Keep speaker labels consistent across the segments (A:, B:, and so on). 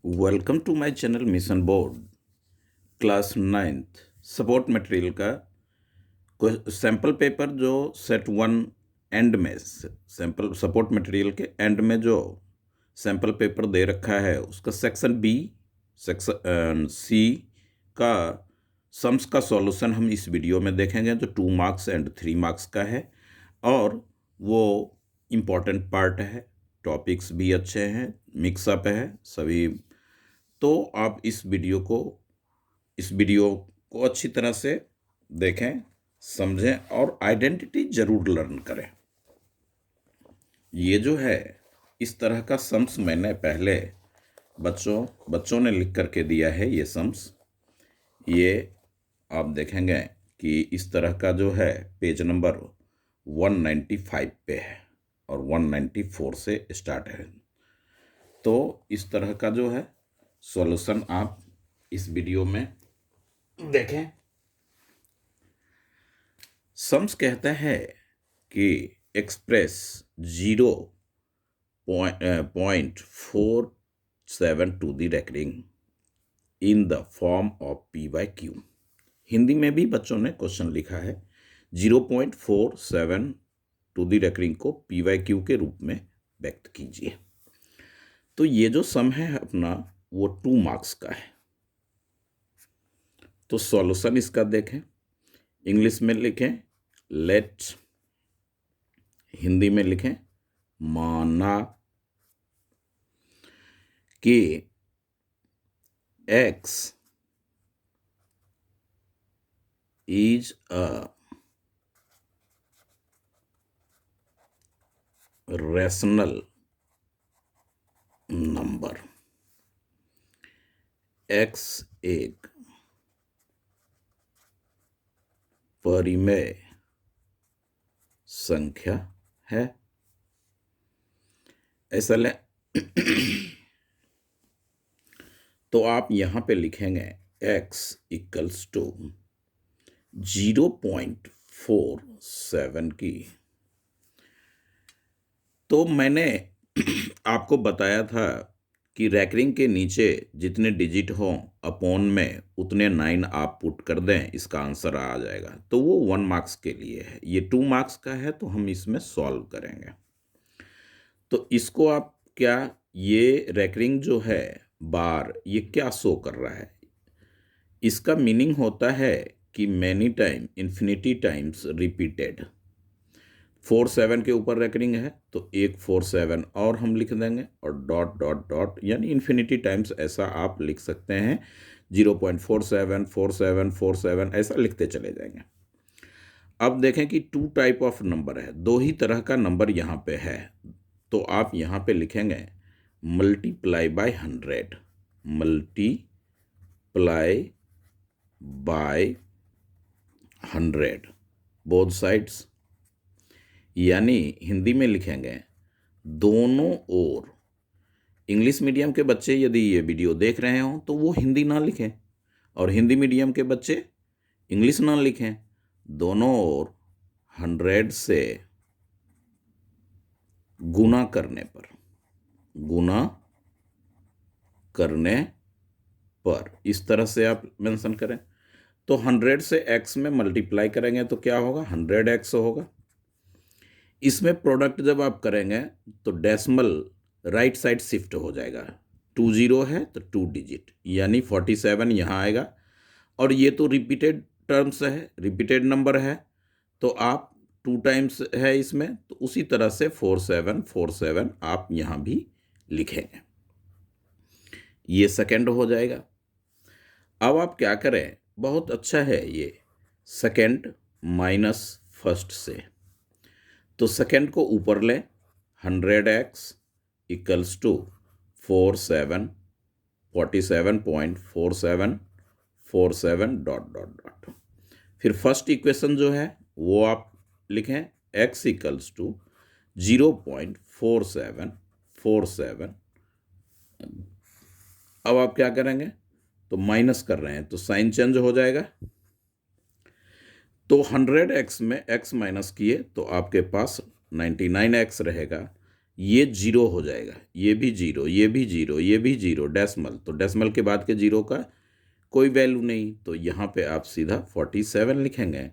A: Welcome to my channel mission board class 9th support material का sample paper जो set 1 end में sample support material के end में जो सैम्पल पेपर दे रखा है उसका सेक्शन बी सेक्शन सी का सम्स का सॉल्यूशन हम इस वीडियो में देखेंगे जो 2 मार्क्स एंड 3 मार्क्स का है और वो इम्पॉर्टेंट पार्ट है। टॉपिक्स भी अच्छे हैं, मिक्सअप है सभी। तो आप इस वीडियो को अच्छी तरह से देखें, समझें और आइडेंटिटी जरूर लर्न करें। ये जो है इस तरह का सम्स मैंने पहले बच्चों ने लिख करके दिया है। ये सम्स ये आप देखेंगे कि इस तरह का जो है पेज नंबर 195 पे है और 194 से स्टार्ट है। तो इस तरह का जो है सॉल्यूशन आप इस वीडियो में देखें। सम्स कहता है कि express 0.47 to the recurring in the form of p by q. Hindi में भी बच्चों ने क्वेश्चन लिखा है 0.47 टू द रेकरिंग को पी बाई क्यू के रूप में व्यक्त कीजिए। तो ये जो सम है अपना वो 2 मार्क्स का है। तो सॉल्यूशन इसका देखें, इंग्लिश में लिखें लेट, हिंदी में लिखें माना कि x is a rational number. x एक परिमेय संख्या है, ऐसा ले। तो आप यहां पे लिखेंगे x इक्वल्स टू 0.47 की। तो मैंने आपको बताया था कि रैकरिंग के नीचे जितने डिजिट हों अपॉन में उतने 9 आप पुट कर दें, इसका आंसर आ जाएगा। तो वो 1 मार्क्स के लिए है, ये 2 मार्क्स का है तो हम इसमें सॉल्व करेंगे। तो इसको आप क्या, ये रैकरिंग जो है बार ये क्या शो कर रहा है, इसका मीनिंग होता है कि many time infinity times repeated. 47 के ऊपर रैकरिंग है तो 147 और हम लिख देंगे और डॉट डॉट डॉट, यानी इन्फिनिटी टाइम्स ऐसा आप लिख सकते हैं। 0.47 47 47 ऐसा लिखते चले जाएंगे। अब देखें कि 2 टाइप ऑफ नंबर है, 2 ही तरह का नंबर यहाँ पे है। तो आप यहाँ पे लिखेंगे multiply by 100, multiply by 100 both sides, यानी हिंदी में लिखेंगे दोनों ओर। इंग्लिश मीडियम के बच्चे यदि ये वीडियो देख रहे हों तो वो हिंदी ना लिखें और हिंदी मीडियम के बच्चे इंग्लिश ना लिखें। दोनों ओर 100 से गुना करने पर इस तरह से आप मेंशन करें। तो 100 से x में मल्टीप्लाई करेंगे तो क्या होगा, 100x होगा। इसमें प्रोडक्ट जब आप करेंगे तो डेसिमल राइट साइड शिफ्ट हो जाएगा। 20 है तो 2 डिजिट यानी 47 यहाँ आएगा। और ये तो रिपीटेड टर्म्स है, रिपीटेड नंबर है तो आप 2 टाइम्स है इसमें, तो उसी तरह से 4747 आप यहाँ भी लिखेंगे। ये सेकेंड हो जाएगा। अब आप क्या करें, बहुत अच्छा है ये सेकेंड माइनस फर्स्ट से। तो सेकेंड को ऊपर लें, 100x equals to 47.47 dot dot dot. फिर फर्स्ट इक्वेशन जो है वो आप लिखें x इक्वल्स टू 0.4747। अब आप क्या करेंगे, तो माइनस कर रहे हैं तो साइन चेंज हो जाएगा। तो 100x में x माइनस किए तो आपके पास 99x रहेगा, ये जीरो हो जाएगा, ये भी जीरो, ये भी जीरो, ये भी जीरो, डेसिमल, तो डेसिमल के बाद के जीरो का कोई वैल्यू नहीं, तो यहाँ पे आप सीधा 47 लिखेंगे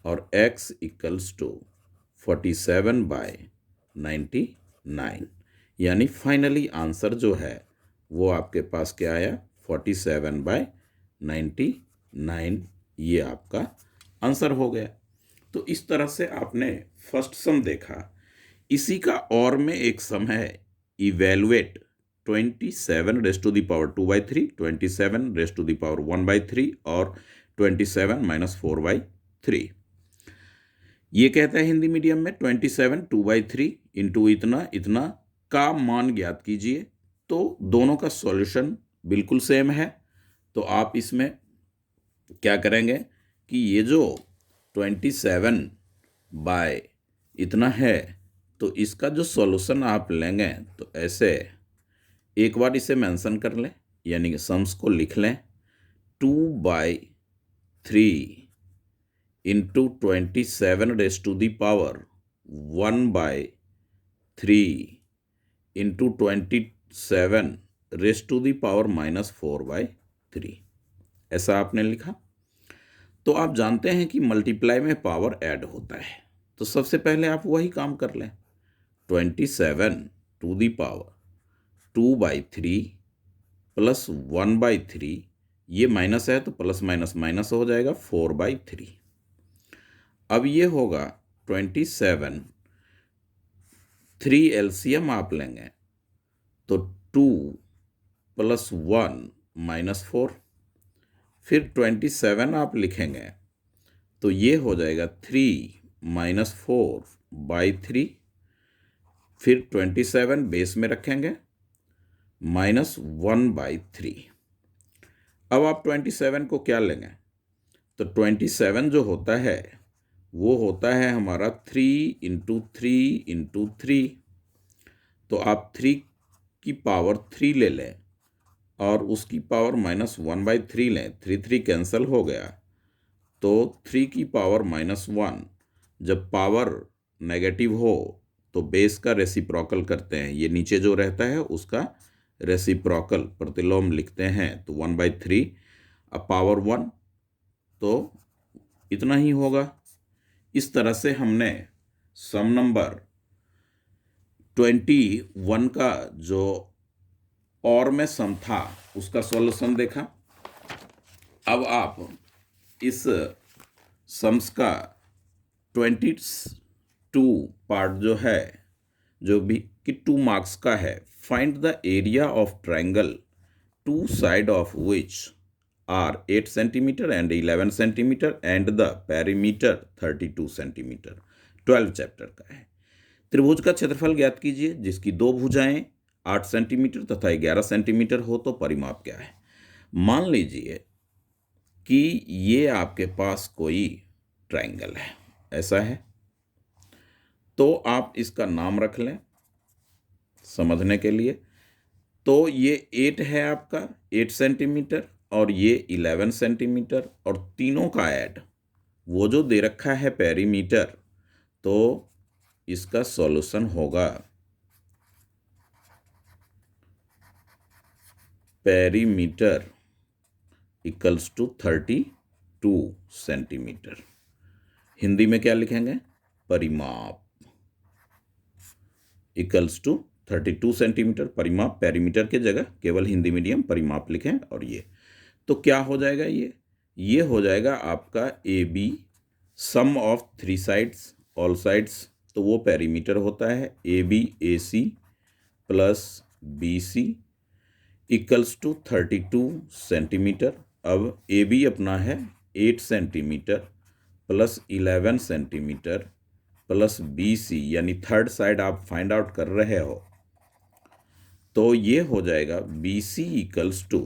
A: और x इक्वल्स टू 47/99, यानी फाइनली आंसर जो है वो आपके पास क्या आया, 47/99, ये आपका आंसर हो गया। तो इस तरह से आपने फर्स्ट सम देखा। इसी का और में एक सम है, evaluate 27 raise to the power 2/3, 27 raise to the power 1/3 और 27 - 4/3। ये कहता है हिंदी मीडियम में 27 2/3 इंटू इतना इतना का मान ज्ञात कीजिए। तो दोनों का सॉल्यूशन बिल्कुल सेम है। तो आप इसमें क्या करेंगे कि ये जो 27 बाय इतना है, तो इसका जो सॉल्यूशन आप लेंगे तो ऐसे एक बार इसे मेंशन कर लें, यानी कि सम्स को लिख लें। 2/3 into 27 raise to the power 1/3 into 27 raise to the power -4/3, ऐसा आपने लिखा। तो आप जानते हैं कि मल्टीप्लाई में पावर ऐड होता है, तो सबसे पहले आप वही काम कर लें। 27 टू द पावर 2/3 प्लस 1/3, ये माइनस है तो प्लस माइनस माइनस हो जाएगा 4/3। अब ये होगा 27, 3 एलसीएम आप लेंगे तो 2 + 1 - 4, फिर 27 आप लिखेंगे तो ये हो जाएगा 3 - 4/3, फिर 27 बेस में रखेंगे -1/3। अब आप 27 को क्या लेंगे, तो 27 जो होता है वो होता है हमारा 3 × 3 × 3। तो आप 3 की पावर 3 ले लें और उसकी पावर -1/3 लें, 3 3 कैंसिल हो गया, तो 3 की पावर -1, जब पावर नेगेटिव हो तो बेस का रेसिप्रोकल करते हैं, ये नीचे जो रहता है उसका रेसिप्रोकल प्रतिलोम लिखते हैं, तो 1/3 अब पावर 1, तो इतना ही होगा। इस तरह से हमने सम नंबर 21 का जो और में सम था उसका सॉल्यूशन देखा। अब आप इस सम्स का 22 पार्ट जो है, जो भी कि 2 मार्क्स का है, find the area of triangle two side of which are 8 centimetre and 11 centimetre and the perimeter 32 centimetre. 12 chapter का है। त्रिभुज का क्षेत्रफल ज्ञात कीजिए जिसकी दो भुजाएं 8 सेंटीमीटर तथा 11 सेंटीमीटर हो, तो परिमाप क्या है। मान लीजिए कि ये आपके पास कोई ट्रायंगल है, ऐसा है, तो आप इसका नाम रख लें समझने के लिए। तो ये 8 है आपका 8 सेंटीमीटर और ये 11 सेंटीमीटर, और तीनों का ऐड वो जो दे रखा है पेरीमीटर, तो इसका सॉल्यूशन होगा perimeter equals to 32 centimetre. Hindi में क्या लिखेंगे, परिमाप इक्वल्स टू 32 सेंटीमीटर। परिमाप पेरीमीटर के जगह केवल हिंदी मीडियम परिमाप लिखें। और ये तो क्या हो जाएगा, ये हो जाएगा आपका AB sum of 3 sides all sides, तो वो पेरीमीटर होता है AB AC plus BC equals to 32 centimetre. अब AB अपना है 8 centimetre plus 11 centimetre plus BC, यानी थर्ड साइड आप फाइंड आउट कर रहे हो, तो ये हो जाएगा BC इक्वल्स टू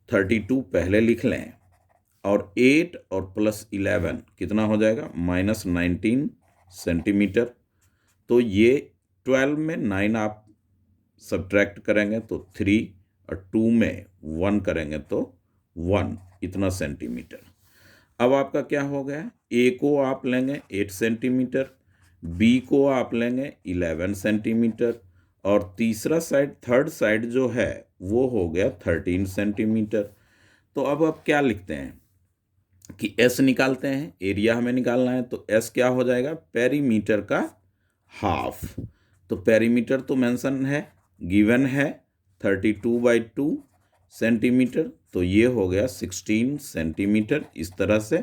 A: 32 पहले लिख लें, और 8 और प्लस 11 कितना हो जाएगा, -19 सेंटीमीटर। तो ये 12 में 9 आप सब्ट्रैक्ट करेंगे तो 3, और 2 में 1 करेंगे तो 1, इतना सेंटीमीटर। अब आपका क्या हो गया, A को आप लेंगे 8 सेंटीमीटर, B को आप लेंगे 11 सेंटीमीटर, और तीसरा साइड, थर्ड साइड जो है वो हो गया 13 सेंटीमीटर। तो अब क्या लिखते हैं कि एस निकालते हैं, एरिया हमें निकालना है, तो एस क्या हो जाएगा, पेरीमीटर का हाफ। तो पेरीमीटर तो मेंशन है, गिवन है 32/2 सेंटीमीटर, तो ये हो गया 16 सेंटीमीटर इस तरह से।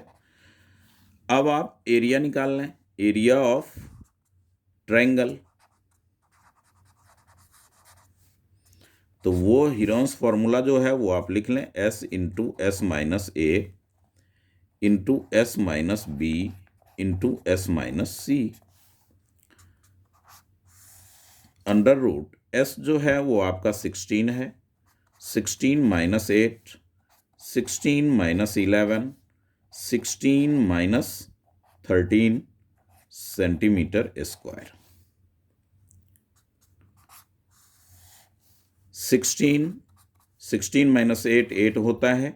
A: अब आप एरिया निकाल लें, एरिया ऑफ ट्रायंगल, तो वो हीरोन्स फॉर्मूला जो है वो आप लिख लें, S into S minus A into S minus B into S minus C, under root S जो है वो आपका 16 है, 16 minus 8, 16 minus 11, 16 minus 13 centimetre square. 16 minus 8 8 होता है,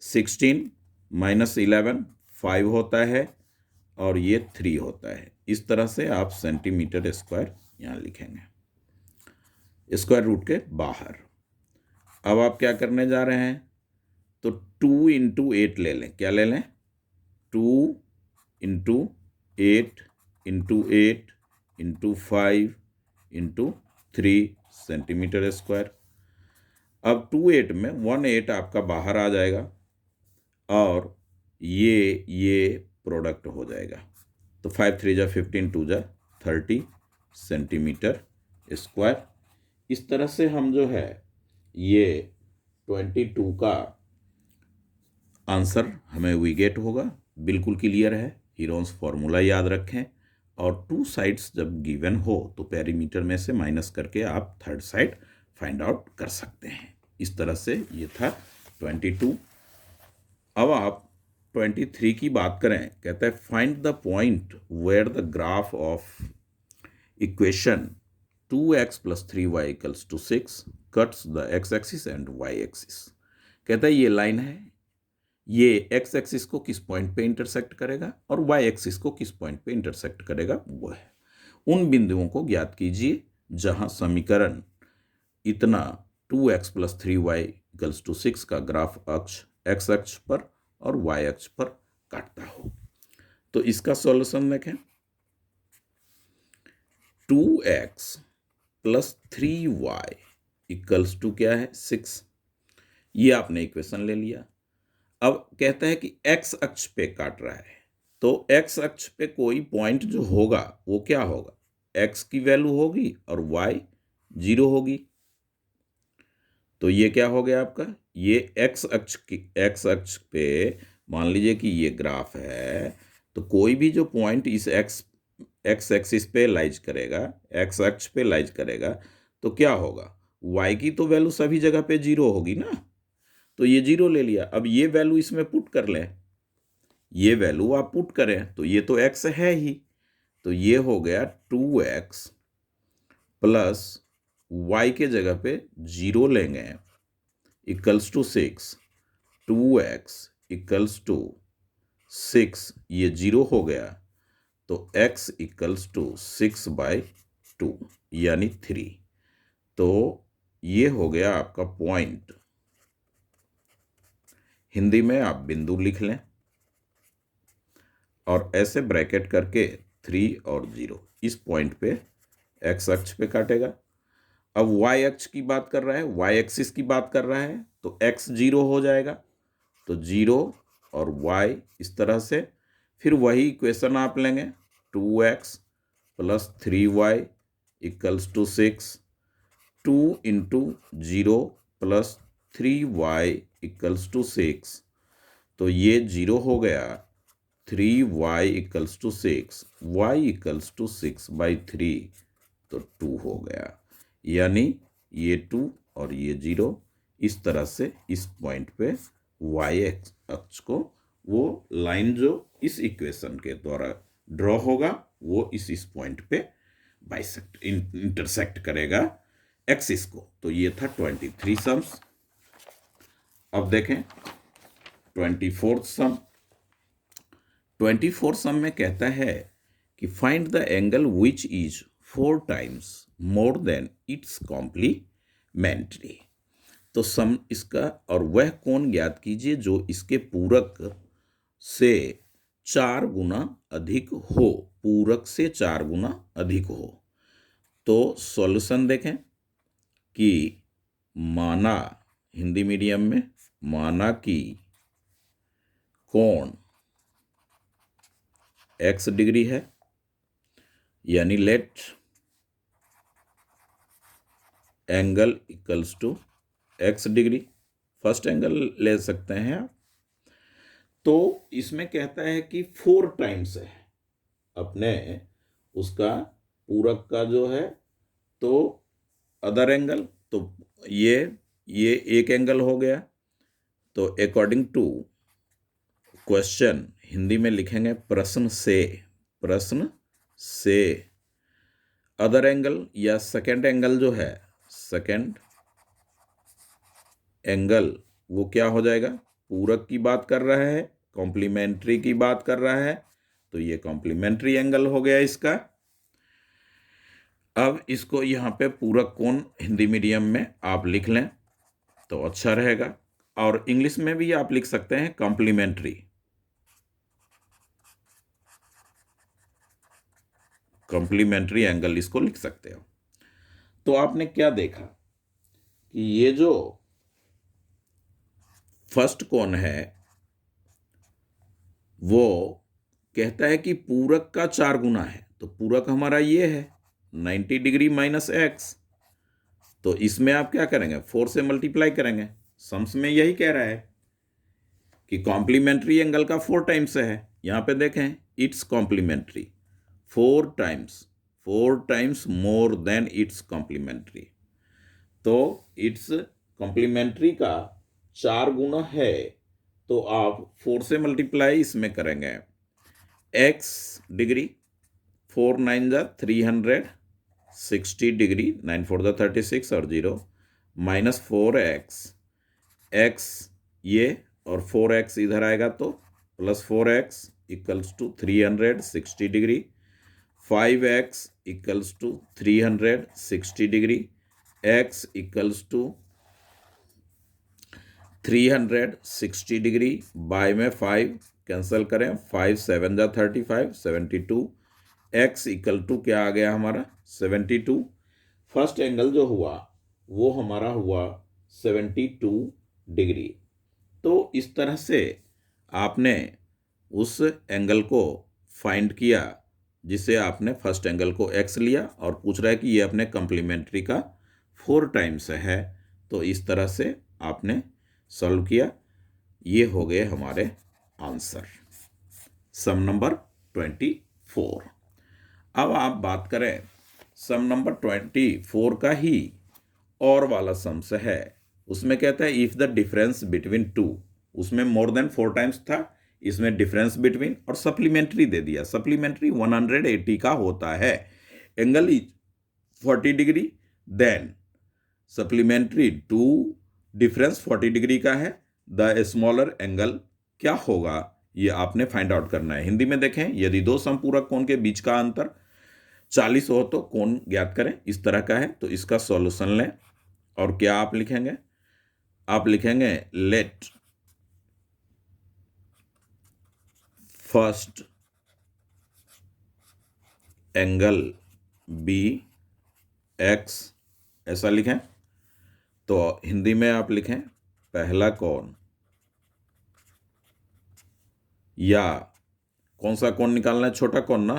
A: 16 माइनस 11 5 होता है, और ये 3 होता है। इस तरह से आप सेंटीमीटर स्क्वायर यहाँ लिखेंगे स्क्वायर रूट के बाहर। अब आप क्या करने जा रहे हैं, तो 2 इंटू 8 ले लें, क्या ले लें, 2 into 8 into 8 into 5 into 3 centimetre square. अब 2 8 में 1 8 आपका बाहर आ जाएगा, और ये प्रोडक्ट हो जाएगा, तो 5 3 जा 15, 2 जा 30 सेंटीमीटर स्क्वायर। इस तरह से हम जो है ये 22 का आंसर हमें वी गेट होगा। बिल्कुल क्लियर है, हीरोन्स फॉर्मूला याद रखें, और टू साइड्स जब गिवन हो तो पेरीमीटर में से माइनस करके आप थर्ड साइड फाइंड आउट कर सकते हैं। इस तरह से ये था 22। अब आप 23 की बात करें, कहता है find the point where the graph of equation 2x + 3y = 6 cuts the x axis and y axis. कहता है ये लाइन है, ये x एक्सिस को किस पॉइंट पे इंटरसेक्ट करेगा और y एक्सिस को किस पॉइंट पे इंटरसेक्ट करेगा, वो है। उन बिंदुओं को ज्ञात कीजिए जहां समीकरण इतना 2x + 3y = 6 का ग्राफ अक्ष x अक्ष पर और y अक्ष पर काटता हो। तो इसका सॉल्यूशन देखें, 2x + 3y = क्या है, 6। ये आपने इक्वेशन ले लिया। अब कहता है कि x अक्ष पे काट रहा है, तो x अक्ष पे कोई पॉइंट जो होगा वो क्या होगा, x की वैल्यू होगी और y 0 होगी। तो ये क्या हो गया आपका, ये x अक्ष पे मान लीजिए कि ये ग्राफ है, तो कोई भी जो पॉइंट इस x एक्सिस पे लाइज करेगा, x अक्ष पे लाइज करेगा, तो क्या होगा, y की तो वैल्यू सभी जगह पे 0 होगी ना, तो ये 0 ले लिया। अब ये वैल्यू इसमें पुट कर लें, ये वैल्यू आप पुट करें तो ये तो x है ही, तो ये हो गया 2x प्लस y के जगह पे 0 लेंगे = 6, 2x = 6, ये 0 हो गया, तो x = 6/2 यानी 3। तो ये हो गया आपका पॉइंट, हिंदी में आप बिंदु लिख लें, और ऐसे ब्रैकेट करके 3 और 0 इस पॉइंट पे x अक्ष पे काटेगा। अब y अक्ष की बात कर रहा है, y एक्सिस की बात कर रहा है, तो x 0 हो जाएगा, तो 0 और y इस तरह से। फिर वही इक्वेशन आप लेंगे, 2x + 3y = 6, 2 इंटू 0 + 3y = 6, तो ये 0 हो गया, 3y = 6, y = 6/3, तो 2 हो गया, यानी ये 2 और ये 0। इस तरह से इस पॉइंट पे y अक्ष को, वो लाइन जो इस इक्वेशन के द्वारा ड्रॉ होगा वो इस पॉइंट पे बाइसेक्ट इंटरसेक्ट करेगा एक्सिस को। तो ये था 23 सम्स। अब देखें 24th सम। 24th सम में कहता है कि find the angle which is 4 times more than its complementary. तो सम इसका और वह कोण ज्ञात कीजिए जो इसके पूरक से 4 गुना अधिक हो, पूरक से 4 गुना अधिक हो। तो सॉल्यूशन देखें कि माना, हिंदी मीडियम में, माना कि कोण x डिग्री है, यानी let angle equals to x degree, first angle ले सकते हैं आप। तो इसमें कहता है कि 4 टाइम्स है अपने उसका पूरक का जो है, तो अदर एंगल, तो ये एक एंगल हो गया। तो अकॉर्डिंग टू क्वेश्चन हिंदी में लिखेंगे प्रश्न से अदर एंगल या सेकेंड एंगल जो है, सेकेंड एंगल वो क्या हो जाएगा, पूरक की बात कर रहा है, कॉम्प्लीमेंट्री की बात कर रहा है, तो ये कॉम्प्लीमेंट्री एंगल हो गया इसका। अब इसको यहाँ पे पूरक कोण हिंदी मीडियम में आप लिख लें तो अच्छा रहेगा, और इंग्लिश में भी आप लिख सकते हैं कॉम्प्लीमेंट्री एंगल इसको लिख सकते हो। तो आपने क्या देखा कि ये जो फर्स्ट कोण है वो कहता है कि पूरक का 4 गुना है, तो पूरक हमारा ये है 90 डिग्री माइनस एक्स। तो इसमें आप क्या करेंगे, 4 से मल्टीप्लाई करेंगे। सम्स में यही कह रहा है कि कॉम्प्लीमेंट्री एंगल का 4 टाइम्स है। यहां पे देखें, its complementary 4 times more than its complementary. तो इट्स कॉम्प्लीमेंट्री का 4 गुना है, तो आप 4 से मल्टीप्लाई इसमें करेंगे x डिग्री, 4 9 जा 360 डिग्री, 9 4 जा 36 और 0 माइनस 4x, x ये और 4x इधर आएगा तो plus 4x equals to 360 degree, 5x equals to 360 degree, x equals to 360 degree, by में 5 कैंसिल करें, 5 7 जा 35 72, x इक्वल टू क्या आ गया हमारा 72। फर्स्ट एंगल जो हुआ वो हमारा हुआ 72 डिग्री। तो इस तरह से आपने उस एंगल को फाइंड किया जिसे आपने फर्स्ट एंगल को x लिया, और पूछ रहा है कि ये अपने कॉम्प्लीमेंट्री का 4 टाइम्स है। तो इस तरह से आपने सॉल्व किया। ये हो गए हमारे आंसर, सम नंबर 24। अब आप बात करें सम नंबर 24 का ही और वाला सम्स है। उसमें कहता है if the difference between two, उसमें मोर देन 4 टाइम्स था, इसमें डिफरेंस बिटवीन और सप्लीमेंट्री दे दिया। सप्लीमेंट्री 180 का होता है, angle is 40 degree, then supplementary to difference 40 degree का है, द स्मॉलर एंगल क्या होगा ये आपने फाइंड आउट करना है। हिंदी में देखें, यदि दो समपूरक कोण के बीच का अंतर 40 हो तो कोण ज्ञात करें, इस तरह का है। तो इसका सॉल्यूशन लें और क्या आप लिखेंगे, आप लिखेंगे let first angle be x, ऐसा लिखें। तो हिंदी में आप लिखें पहला कोण, या कौन सा कोण निकालना है, छोटा कोण ना,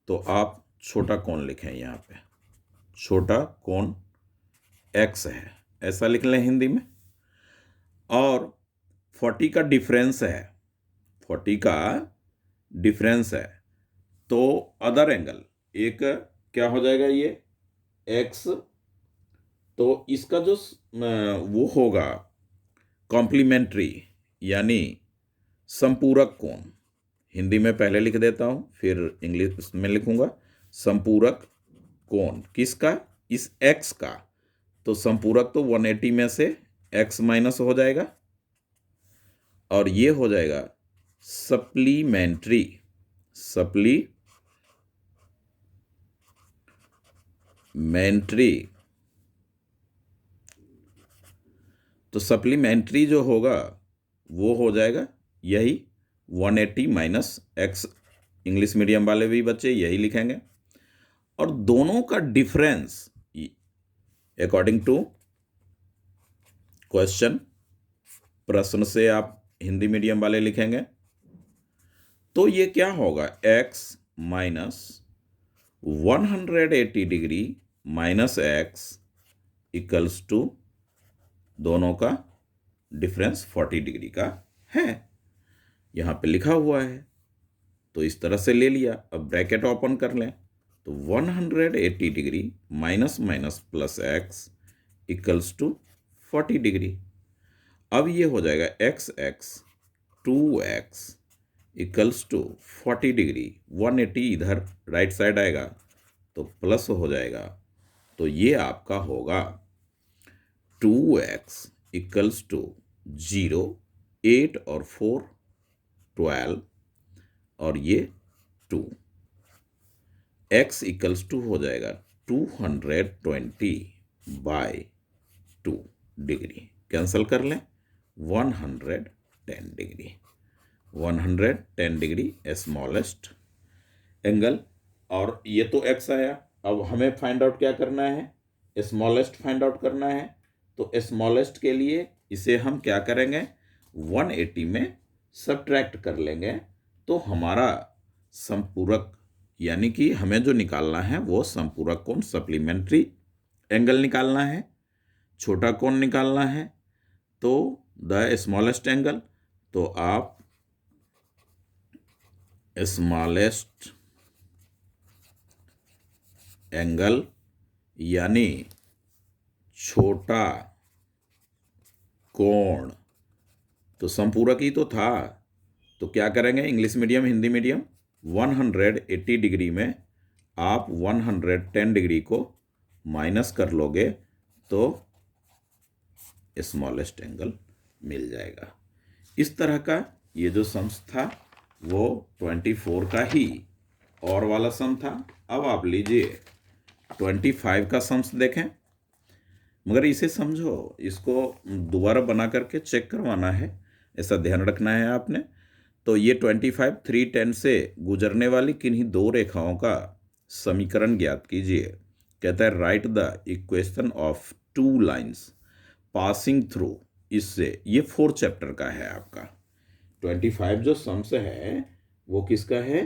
A: तो आप छोटा कोण लिखें, यहाँ पे छोटा कोण x है, ऐसा लिख लें हिंदी में। और 40 का डिफरेंस है, 40 का डिफरेंस है, तो अदर एंगल एक क्या हो जाएगा ये x, तो इसका जो वो होगा कॉम्प्लीमेंट्री यानी संपूरक कोण, हिंदी में पहले लिख देता हूं फिर इंग्लिश में लिखूंगा। संपूरक कोण किसका, इस x का, तो संपूरक तो 180 में से x माइनस हो जाएगा और ये हो जाएगा सप्लीमेंट्री सप्लीमेंट्री, तो सप्लीमेंट्री जो होगा वो हो जाएगा यही 180 माइनस एक्स। इंग्लिश मीडियम वाले भी बच्चे यही लिखेंगे। और दोनों का डिफरेंस अकॉर्डिंग टू क्वेश्चन, प्रश्न से आप हिंदी मीडियम वाले लिखेंगे तो ये क्या होगा, x minus 180 degree minus x equals to दोनों का डिफरेंस 40 डिग्री का है, यहाँ पे लिखा हुआ है। तो इस तरह से ले लिया। अब ब्रैकेट ओपन कर लें तो 180 degree minus minus plus x equals to 40 degree. अब ये हो जाएगा x x 2x equals to 40 degree, 180 इधर राइट साइड आएगा तो प्लस हो जाएगा। तो ये आपका होगा 2x इक्वल्स टू 0, 8 और 4 12 और ये 2, x इक्वल्स टू हो जाएगा 220 बाय 2 डिग्री। कैंसिल कर लें, 110 डिग्री, 110 डिग्री स्मॉलेस्ट एंगल। और ये तो x आया। अब हमें फाइंड आउट क्या करना है, स्मॉलेस्ट फाइंड आउट करना है। तो स्मॉलेस्ट के लिए इसे हम क्या करेंगे, 180 में सब्ट्रैक्ट कर लेंगे तो हमारा समपूरक, यानी कि हमें जो निकालना है वो समपूरक कोण सप्लीमेंट्री एंगल निकालना है, छोटा कोण निकालना है, तो द स्मॉलेस्ट एंगल। तो आप स्मॉलेस्ट एंगल यानी छोटा कोण, तो समपूरक ही तो था, तो क्या करेंगे English medium Hindi medium, 180 degree में आप 110 डिग्री को माइनस कर लोगे तो स्मॉलेस्ट एंगल मिल जाएगा। इस तरह का ये जो सम्स था वो 24 का ही और वाला सम था। अब आप लीजिए 25 का सम्स देखें, मगर इसे समझो, इसको दोबारा बना करके चेक करवाना है, ऐसा ध्यान रखना है आपने। तो ये 25 310 से गुजरने वाली किन्हीं दो रेखाओं का समीकरण ज्ञात कीजिए। कहता है right the equation of two lines passing through, इससे ये 4 चैप्टर का है आपका। 25 जो सम्स है वो किसका है,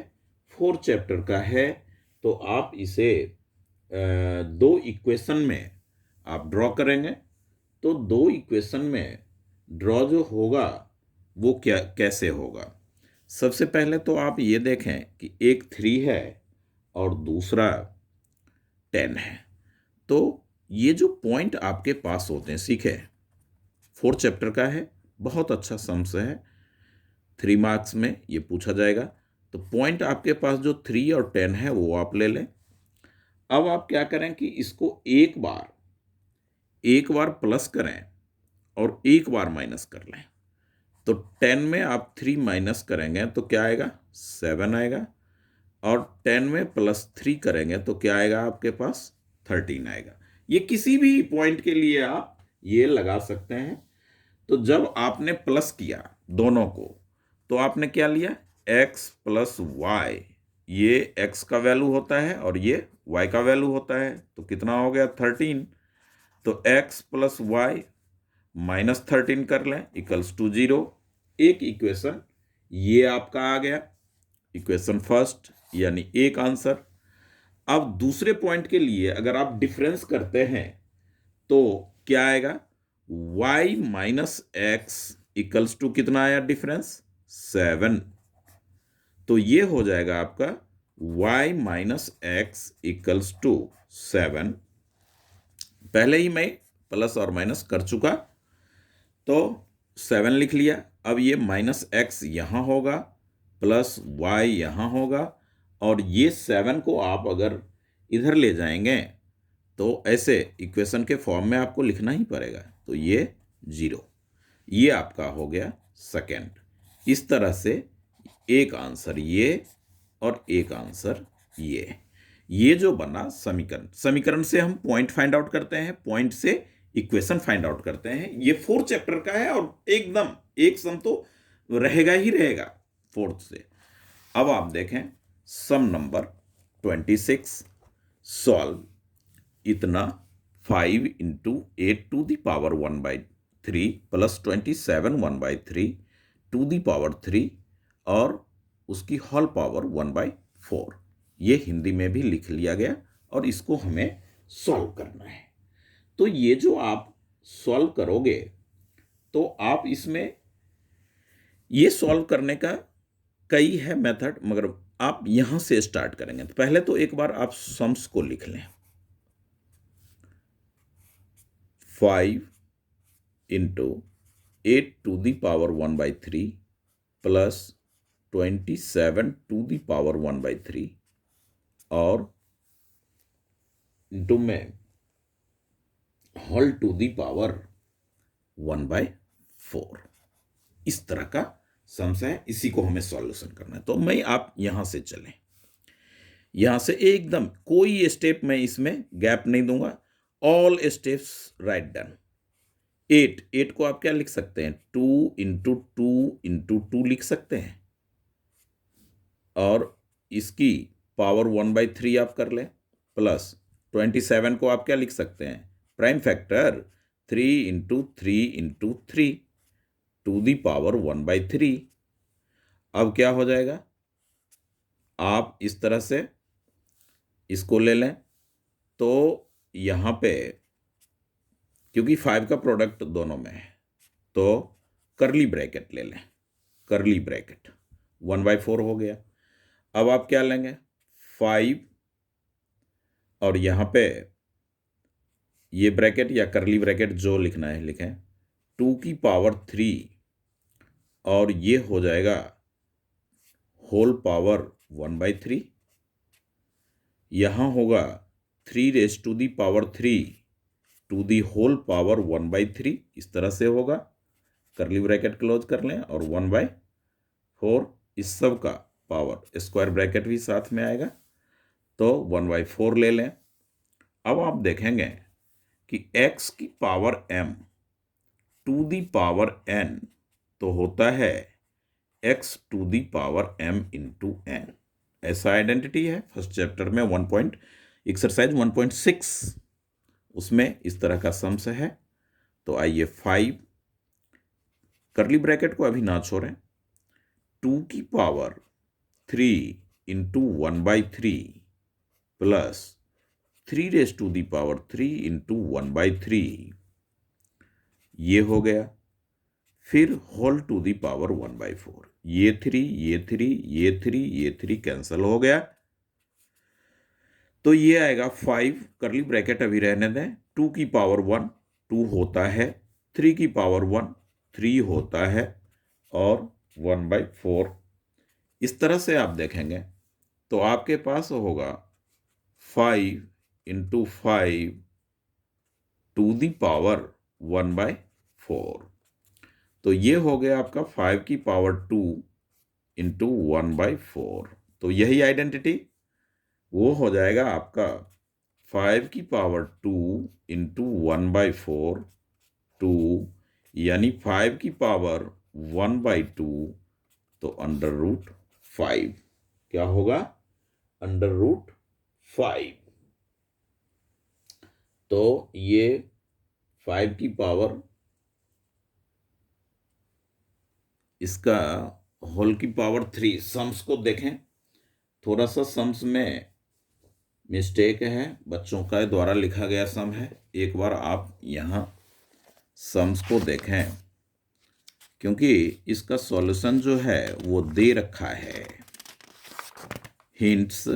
A: 4 चैप्टर का है। तो आप इसे दो इक्वेशन में आप ड्रॉ करेंगे। तो दो इक्वेशन में ड्रॉ जो होगा वो क्या कैसे होगा, सबसे पहले तो आप ये देखें कि एक 3 है और दूसरा 10 है। तो ये जो पॉइंट आपके पास होते हैं, सीखे 4 चैप्टर का है, बहुत अच्छा सम्स है, 3 मार्क्स में ये पूछा जाएगा। तो पॉइंट आपके पास जो 3 और 10 है वो आप ले लें। अब आप क्या करें कि इसको एक बार प्लस करें और एक बार माइनस कर लें। तो 10 में आप 3 माइनस करेंगे तो क्या आएगा, 7 आएगा, और 10 में प्लस 3 करेंगे तो क्या आएगा आपके पास, 13 आएगा। ये किसी भी पॉइंट के लिए आप ये लगा सकते हैं। तो जब आपने प्लस किया दोनों को तो आपने क्या लिया, x प्लस वाई, ये x का वैल्यू होता है और ये y का वैल्यू होता है, तो कितना हो गया 13। तो x प्लस वाई माइनस 13 कर लें इक्वल्स टू 0। एक इक्वेशन ये आपका आ गया, इक्वेशन फर्स्ट, यानी एक आंसर। अब दूसरे पॉइंट के लिए अगर आप डिफरेंस करते हैं तो क्या आएगा, y minus x equals to कितना आया डिफरेंस, 7। तो ये हो जाएगा आपका y minus x equals to 7। पहले ही मैं प्लस और माइनस कर चुका, तो 7 लिख लिया। अब ये माइनस एक्स यहाँ होगा, प्लस y यहाँ होगा, और ये 7 को आप अगर इधर ले जाएंगे तो ऐसे इक्वेशन के फॉर्म में आपको लिखना ही पड़ेगा। तो ये 0, ये आपका हो गया सेकेंड। इस तरह से एक आंसर ये और एक आंसर ये जो बना समीकरण, समीकरण से हम पॉइंट फाइंड आउट करते हैं, पॉइंट से इक्वेशन फाइंड आउट करते हैं। ये 4th चैप्टर का है और एकदम एक सम तो रहेगा ही रहेगा 4th से। अब आप देखें सम नंबर 26, सॉल्व इतना 5 into 8 to the power 1/3 plus 27 1/3 to the power 3 और उसकी होल पावर 1/4। ये हिंदी में भी लिख लिया गया और इसको हमें सॉल्व करना है। तो ये जो आप सॉल्व करोगे तो आप इसमें ये सॉल्व करने का कई है मेथड, मगर आप यहां से स्टार्ट करेंगे। तो पहले तो एक बार आप सम्स को लिख लें। 5 into 8 to the power 1/3 plus 27 to the power 1/3 और इंटू में होल टू द पावर 1/4। इस तरह का सम्स है, इसी को हमें सॉल्यूशन करना है। तो मैं आप यहां से चलें, यहां से एकदम कोई स्टेप मैं इसमें गैप नहीं दूंगा, ऑल स्टेप्स राइट डन। 8 को आप क्या लिख सकते हैं, 2 इंटू 2 इंटू 2 लिख सकते हैं और इसकी पावर 1/3 आप कर लें, प्लस 27 को आप क्या लिख सकते हैं, prime factor 3 into 3 into 3 to the power 1/3। अब क्या हो जाएगा, आप इस तरह से इसको ले लें तो यहां पे क्योंकि 5 का प्रोडक्ट दोनों में है तो करली ब्रैकेट ले लें, करली ब्रैकेट 1/4 हो गया। अब आप क्या लेंगे, 5 और यहां पे ये ब्रैकेट या करली ब्रैकेट जो लिखना है लिखें, 2 की पावर 3 और ये हो जाएगा होल पावर 1/3। यहां होगा 3 raise to the power 3 to the whole power 1/3, इस तरह से होगा। करली ब्रैकेट क्लोज कर लें और 1/4 इस सब का पावर, स्क्वायर ब्रैकेट भी साथ में आएगा तो 1/4 ले लें। अब आप देखेंगे कि x की power m to the power n तो होता है x to the power m into n। ऐसा आइडेंटिटी है फर्स्ट चैप्टर में एक्सरसाइज 1.6, उसमें इस तरह का सम्स है। तो आइए 5 करली ब्रैकेट को अभी ना छोड़ें, 2 की power 3 into 1/3 plus 3 raise to the power 3 into 1/3, ये हो गया। फिर होल टू दी पावर 1/4, ये 3 ये 3 ये 3 ये 3 कैंसिल हो गया तो ये आएगा 5 करली ब्रैकेट अभी रहने दें, 2 की पावर 1 2 होता है, 3 की पावर 1 3 होता है और 1/4। इस तरह से आप देखेंगे तो आपके पास होगा 5 इंटू 5 टू दी पावर 1/4। तो ये हो गया आपका 5 की पावर 2 इंटू 1/4। तो यही आइडेंटिटी वो हो जाएगा आपका 5 की पावर 2 इंटू 1/4 2, यानी 5 की पावर 1/2 तो √5 क्या होगा, √5। तो ये 5 की पावर, इसका होल की पावर 3। सम्स को देखें, थोड़ा सा सम्स में मिस्टेक है, बच्चों का द्वारा लिखा गया सम है। एक बार आप यहाँ सम्स को देखें क्योंकि इसका सॉल्यूशन जो है वो दे रखा है, हिंट्स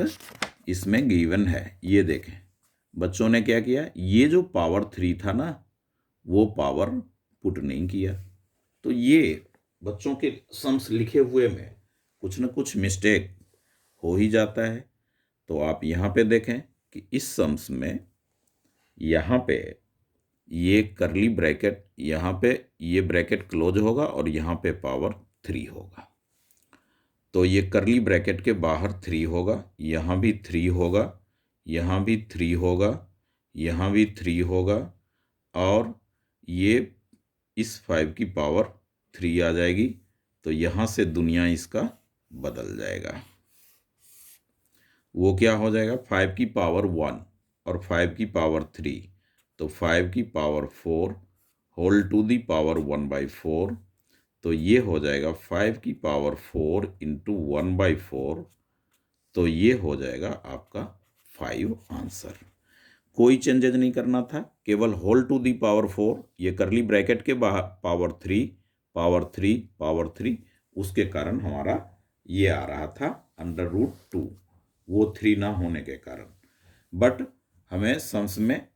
A: इसमें गिवन है। ये देखें बच्चों ने क्या किया, ये जो पावर 3 था ना वो पावर पुट नहीं किया, तो ये बच्चों के सम्स लिखे हुए में कुछ न कुछ मिस्टेक हो ही जाता है। तो आप यहाँ पे देखें कि इस सम्स में यहाँ पे ये करली ब्रैकेट, यहाँ पे ये ब्रैकेट क्लोज होगा और यहाँ पे पावर 3 होगा। तो ये करली ब्रैकेट के बाहर 3 होगा, यहाँ भी 3 होगा, यहाँ भी 3 होगा, यहाँ भी 3 होगा, और ये इस 5 की पावर 3 आ जाएगी। तो यहाँ से दुनिया इसका बदल जाएगा। वो क्या हो जाएगा, 5 की पावर 1 और 5 की पावर 3, तो 5 की power 4 whole to the power 1/4, तो ये हो जाएगा 5 की पावर 4 इंटू 1/4, तो ये हो जाएगा आपका 5 आंसर। कोई चेंजेज नहीं करना था, केवल होल टू दी पावर 4, ये करली ब्रैकेट के बाहर पावर 3 पावर 3 पावर 3, उसके कारण हमारा ये आ रहा था √2, वो 3 ना होने के कारण। बट हमें सम्स में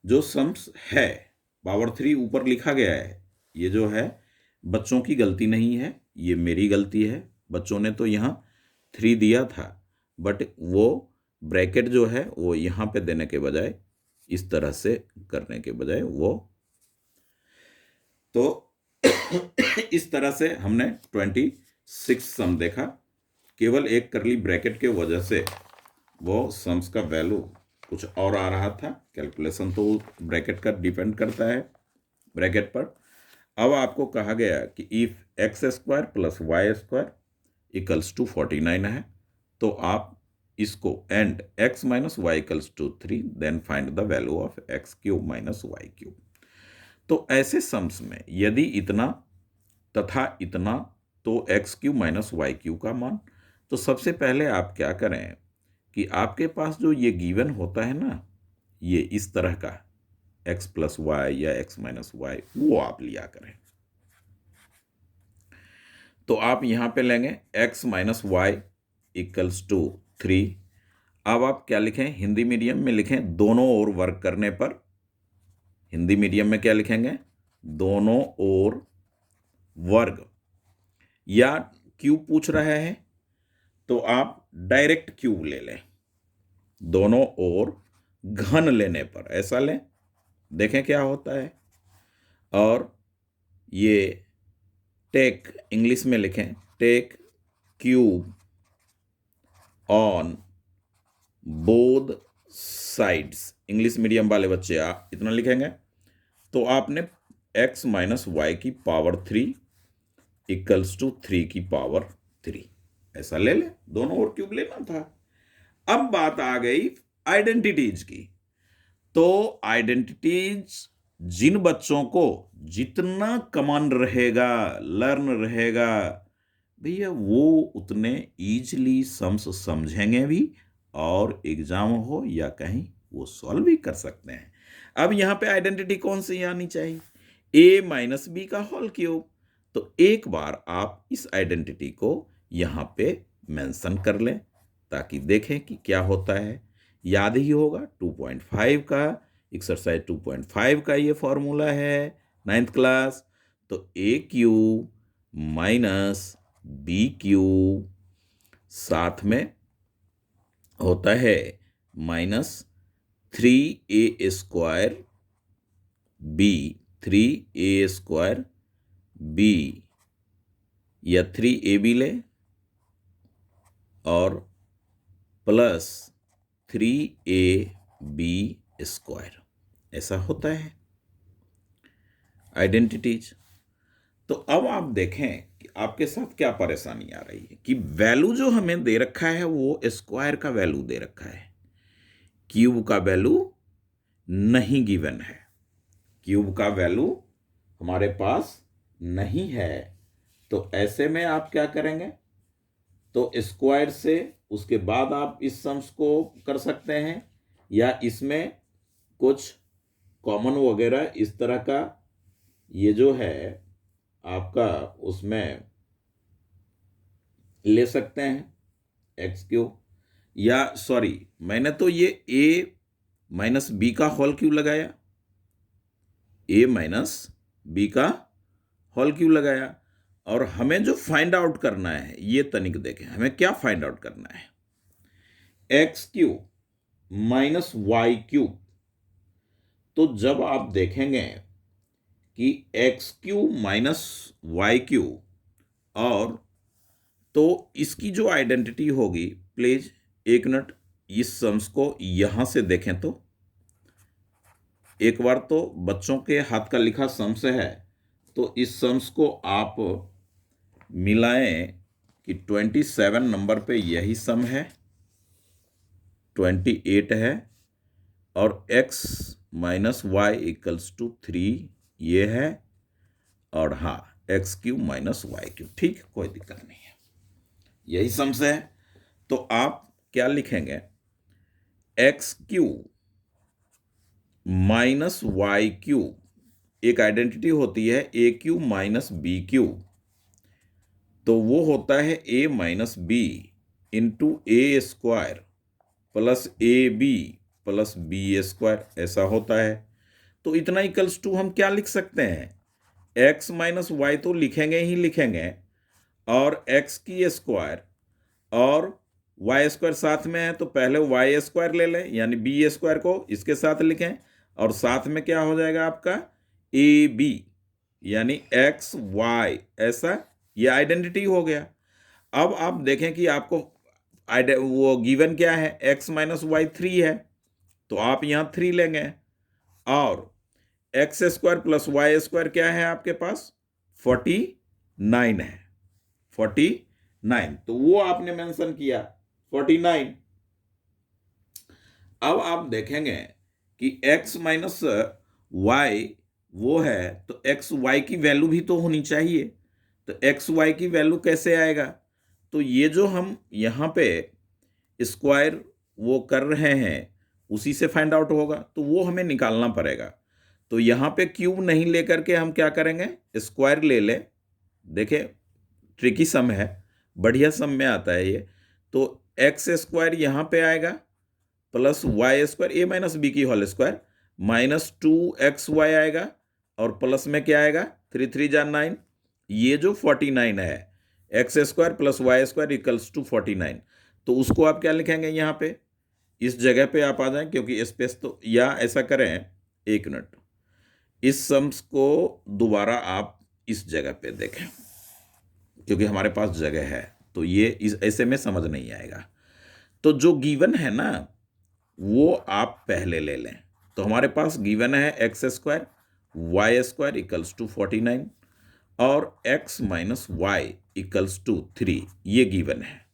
A: जो सम्स है, पावर 3 ऊपर लिखा गया है, ये जो है बच्चों की गलती नहीं है, ये मेरी गलती है। बच्चों ने तो यहाँ 3 दिया था, बट वो ब्रैकेट जो है वो यहाँ पे देने के बजाय, इस तरह से करने के बजाय वो, तो इस तरह से हमने 26 सम देखा। केवल एक करली ब्रैकेट के वजह से वो सम्स का वैल्यू कुछ और आ रहा था। कैलकुलेशन तो ब्रैकेट का डिपेंड करता है, ब्रैकेट पर। अब आपको कहा गया कि if x² plus y² equals to 49 है, तो आप इसको and x minus y equals to 3, then find the value of x³ minus y³। तो ऐसे सम्स में यदि इतना तथा इतना, तो x³ माइनस y³ का मान, तो सबसे पहले आप क्या करें कि आपके पास जो ये गिवन होता है ना, ये इस तरह का x प्लस वाई या x माइनस वाई, वो आप लिया करें। तो आप यहां पे लेंगे x minus y equals to 3। अब आप क्या लिखें, हिंदी मीडियम में लिखें दोनों ओर वर्क करने पर। हिंदी मीडियम में क्या लिखेंगे, दोनों ओर वर्ग, या क्यूब पूछ रहा है तो आप डायरेक्ट क्यूब ले लें। दोनों ओर घन लेने पर ऐसा लें, देखें क्या होता है। और ये टेक इंग्लिश में लिखें, take cube on both sides. English medium वाले बच्चे आप इतना लिखेंगे, तो आपने x माइनस वाई की पावर 3 इक्वल्स टू 3 की पावर 3 ऐसा ले ले, दोनों ओर क्यूब लेना था। अब बात आ गई आइडेंटिटीज की। तो आइडेंटिटीज जिन बच्चों को जितना कमांड रहेगा, लर्न रहेगा, भैया वो उतने इजीली सम्स समझेंगे भी, और एग्जाम हो या कहीं वो सॉल्व भी कर सकते हैं। अब यहाँ पे आइडेंटिटी कौन सी आनी चाहिए, a माइनस बी का होल क्यूब। तो एक बार आप इस आइडेंटिटी को यहाँ पे मेंशन कर लें, ताकि देखें कि क्या होता है। याद ही होगा 2.5 का, एक्सरसाइज 2.5 का ये फॉर्मूला है 9th क्लास। तो a³ माइनस b³ साथ में होता है -3a² b, 3a² b, या 3ab ले, और प्लस 3ab², ऐसा होता है आइडेंटिटीज। तो अब आप देखें कि आपके साथ क्या परेशानी आ रही है कि वैल्यू जो हमें दे रखा है वो स्क्वायर का वैल्यू दे रखा है, क्यूब का वैल्यू नहीं गिवन है। क्यूब का वैल्यू हमारे पास नहीं है। तो ऐसे में आप क्या करेंगे, तो स्क्वायर से उसके बाद आप इस सम्स को कर सकते हैं, या इसमें कुछ कॉमन वगैरह इस तरह का ये जो है आपका उसमें ले सकते हैं x³, या सॉरी मैंने तो ये a माइनस बी का होल क्यूब लगाया, a माइनस बी का होल क्यूब लगाया। और हमें जो फाइंड आउट करना है, ये तनिक देखें हमें क्या फाइंड आउट करना है, x³ माइनस y³। तो जब आप देखेंगे कि x³ माइनस y³, और तो इसकी जो आइडेंटिटी होगी, प्लीज एक मिनट इस सम्स को यहाँ से देखें तो एक बार तो बच्चों के हाथ का लिखा सम्स है, तो इस सम्स को आप मिलाएं कि 27 नंबर पे यही सम है, 28 है, और x minus y equals to 3 ये है, और हाँ x Q minus Y cube. ठीक, कोई दिक्कत नहीं है, यही सम्स है। तो आप क्या लिखेंगे, X Q minus Y Q, एक आइडेंटिटी होती है A Q minus B Q, तो वो होता है A minus B into A square plus A B plus B square, ऐसा होता है। तो इतना इक्वल्स टू हम क्या लिख सकते हैं, एक्स माइनस वाई तो लिखेंगे ही लिखेंगे, और एक्स की स्क्वायर और वाई स्क्वायर साथ में है, तो पहले वाई स्क्वायर ले लें, यानी बी स्क्वायर को इसके साथ लिखें, और साथ में क्या हो जाएगा आपका ए बी, यानी एक्स वाई, ऐसा ये आइडेंटिटी हो गया। अब आप देखें कि आपको वो गिवन क्या है, एक्स माइनस वाई 3 है, तो आप यहाँ 3 लेंगे, और x square plus Y square क्या है आपके पास, 49 है, 49, तो वो आपने मेंशन किया 49। अब आप देखेंगे कि x माइनस वाई वो है, तो एक्स वाई की वैल्यू भी तो होनी चाहिए, तो एक्स वाई की वैल्यू कैसे आएगा, तो ये जो हम यहाँ पे स्क्वायर वो कर रहे हैं उसी से फाइंड आउट होगा, तो वो हमें निकालना पड़ेगा। तो यहाँ पे क्यूब नहीं लेकर के हम क्या करेंगे, स्क्वायर ले ले, देखे ट्रिकी सम है, बढ़िया सम में आता है ये। तो एक्स स्क्वायर यहाँ पे आएगा प्लस वाई स्क्वायर ए माइनस बी की होल स्क्वायर माइनस 2xy आएगा, और प्लस में क्या आएगा, 3 3 जा 9, ये जो 49 है, x square plus Y square equals to 49, तो उसको आप क्या लिखेंगे, यहाँ पे इस जगह पे आप आ जाएं, क्योंकि स्पेस तो, या ऐसा करें, एक मिनट, इस सम्स को दोबारा आप इस जगह पे देखें, क्योंकि हमारे पास जगह है, तो ये इस ऐसे में समझ नहीं आएगा। तो जो गिवन है ना वो आप पहले ले लें, तो हमारे पास गिवन है x square y square equals to 49 और x minus y equals to 3, ये गिवन है,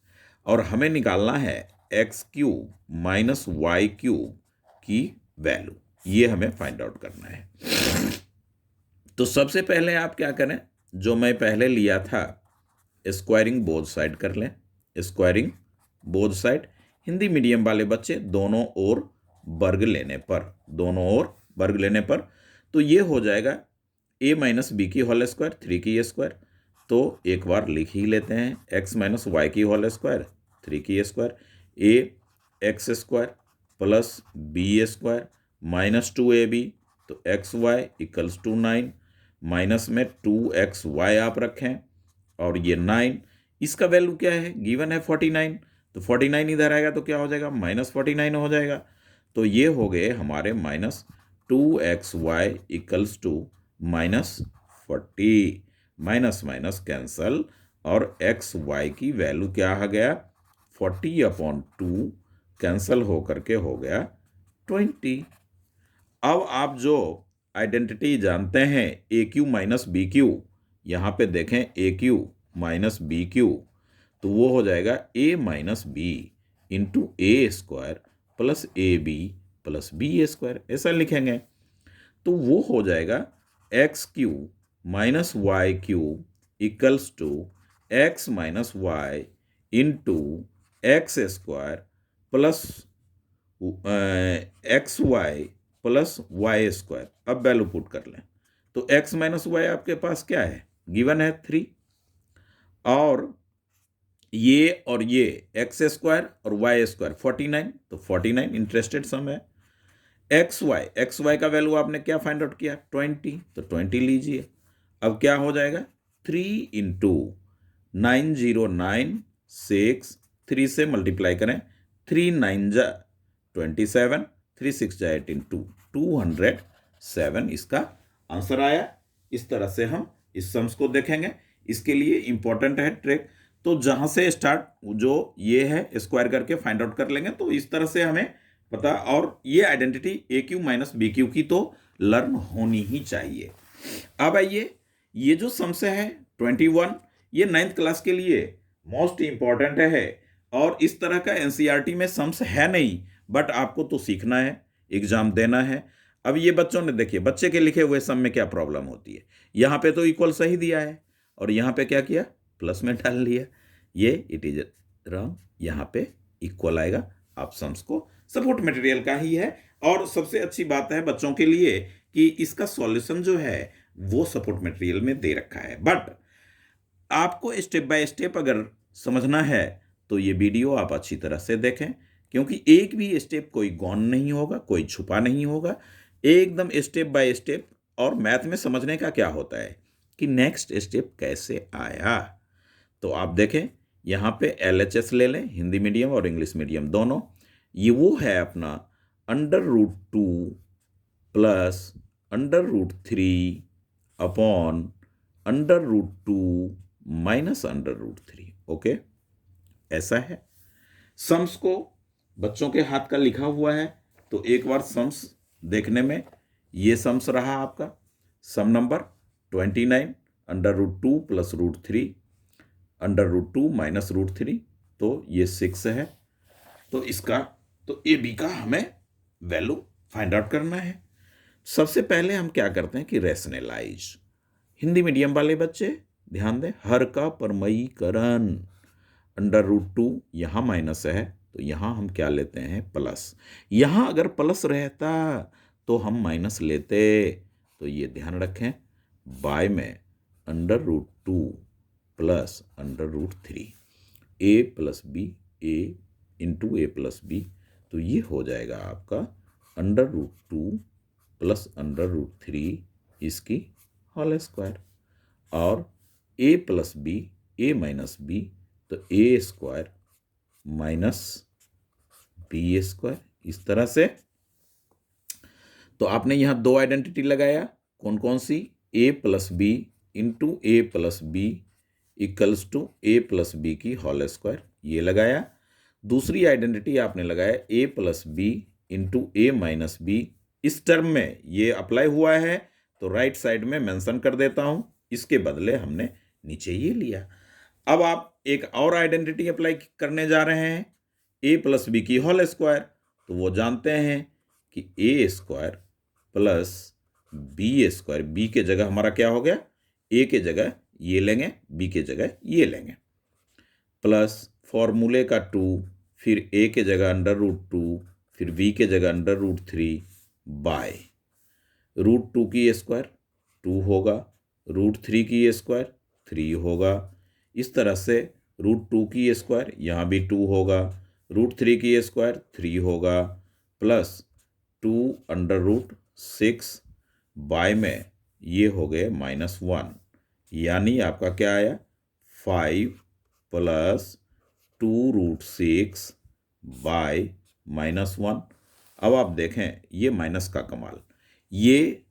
A: और हमें निकालना है x cube minus y cube की वैल्यू, ये हमें फाइंड आउट करना है। तो सबसे पहले आप क्या करें, जो मैं पहले लिया था, स्क्वायरिंग बोथ साइड कर लें, squaring both side, Hindi medium वाले बच्चे दोनों ओर वर्ग लेने पर, दोनों ओर वर्ग लेने पर, तो ये हो जाएगा a माइनस बी की होल स्क्वायर 3 की स्क्वायर, तो एक बार लिख ही लेते हैं, x माइनस वाई की होल स्क्वायर 3 की square, a x square plus B square minus 2ab, तो x y equals to 9, minus में 2xy आप रखें, और ये 9, इसका वैल्यू क्या है, गिवन है 49, तो 49 इधर आएगा तो क्या हो जाएगा, माइनस 49 हो जाएगा, तो ये हो गए हमारे minus 2xy equals to minus 40, minus minus cancel, और एक्स वाई की वैल्यू क्या आ गया, 40/2 कैंसल हो करके हो गया 20। अब आप जो आइडेंटिटी जानते हैं A Q minus B Q, यहाँ पे देखें A Q minus B Q, तो वो हो जाएगा A minus B into A square plus A B plus B square, ऐसा लिखेंगे, तो वो हो जाएगा X Q minus Y Q equals to X minus Y into X square plus X Y plus Y square. अब value put कर लें, तो एक्स माइनस वाई आपके पास क्या है, गिवन है 3, और ये एक्स स्क्वायर और वाई स्क्वायर 49, तो 49 इंटरेस्टेड सम है। एक्स वाई का वैल्यू आपने क्या फाइंड आउट किया, 20, तो 20 लीजिए। अब क्या हो जाएगा, 3 इंटू 9096, 3 से मल्टीप्लाई करें, 3 9 जा 27, 3 6 जा 18, 207 इसका आंसर आया। इस तरह से हम इस सम्स को देखेंगे। इसके लिए इंपॉर्टेंट है ट्रिक, तो जहाँ से स्टार्ट जो ये है स्क्वायर करके फाइंड आउट कर लेंगे। तो इस तरह से हमें पता, और ये आइडेंटिटी ए क्यू माइनस बी क्यू की तो लर्न होनी ही चाहिए। अब आइए, ये जो सम्स है 21, ये 9th क्लास के लिए मोस्ट इंपॉर्टेंट है, और इस तरह का एनसीईआरटी में सम्स है नहीं, बट आपको तो सीखना है, एग्जाम देना है। अब ये बच्चों ने देखिए, बच्चे के लिखे हुए सम में क्या प्रॉब्लम होती है, यहाँ पे तो इक्वल सही दिया है और यहाँ पे क्या किया, प्लस में डाल लिया, ये इट इज रॉन्ग, यहाँ पे इक्वल आएगा। आप सम्स को सपोर्ट मटेरियल का ही है, और सबसे अच्छी बात है बच्चों के लिए कि इसका सॉल्यूशन जो है वो सपोर्ट मटेरियल में दे रखा है। बट आपको स्टेप बाय स्टेप अगर समझना है तो ये वीडियो आप अच्छी तरह से देखें, क्योंकि एक भी स्टेप कोई गौन नहीं होगा, कोई छुपा नहीं होगा, एकदम स्टेप बाय स्टेप। और मैथ में समझने का क्या होता है कि नेक्स्ट स्टेप कैसे आया। तो आप देखें, यहाँ पे LHS ले लें, हिंदी मीडियम और इंग्लिश मीडियम दोनों। ये वो है अपना √2 प्लस √3 अपॉन √2 माइनस √3। ओके, ऐसा है। सम्स को बच्चों के हाथ का लिखा हुआ है, तो एक बार सम्स देखने में ये सम्स रहा आपका सम नंबर 29 √2 प्लस √3 √2 माइनस √3, तो ये 6 है। तो इसका तो ए बी का हमें वैल्यू फाइंड आउट करना है। सबसे पहले हम क्या करते हैं कि रैशनलाइज। हिंदी मीडियम वाले बच्चे ध्यान दें, हर का परमयीकरण, √2 यहाँ माइनस है तो यहाँ हम क्या लेते हैं, प्लस। यहाँ अगर प्लस रहता तो हम माइनस लेते, तो ये ध्यान रखें, बाय में √2 plus √3, a plus b, a into a plus b, तो ये हो जाएगा आपका √2 प्लस √3 इसकी होल स्क्वायर, और a plus b, a minus b, तो a square minus b square, इस तरह से। तो आपने यहाँ दो आइडेंटिटी लगाया, कौन कौन सी, a plus b into a plus b equals to a plus b की होल स्क्वायर, ये लगाया। दूसरी आइडेंटिटी आपने लगाया a plus b into a minus b, इस टर्म में ये अप्लाई हुआ है तो राइट साइड में मेंशन कर देता हूं, इसके बदले हमने नीचे ये लिया। अब आप एक और आइडेंटिटी अप्लाई करने जा रहे हैं, a प्लस बी की होल स्क्वायर, तो वो जानते हैं कि a square plus B square, b के जगह हमारा क्या हो गया, a के जगह ये लेंगे, बी के जगह ये लेंगे, प्लस फॉर्मूले का 2, फिर a के जगह √2, फिर b के जगह √3 बाय √2 की स्क्वायर 2 होगा, √3 की स्क्वायर 3 होगा, इस तरह से √2 की स्क्वायर यहाँ भी 2 होगा, √3 की स्क्वायर 3 होगा, प्लस 2√6 बाय में ये हो गए -1, यानी आपका क्या आया, 5 प्लस 2√6 बाय -1। अब आप देखें ये माइनस का कमाल, ये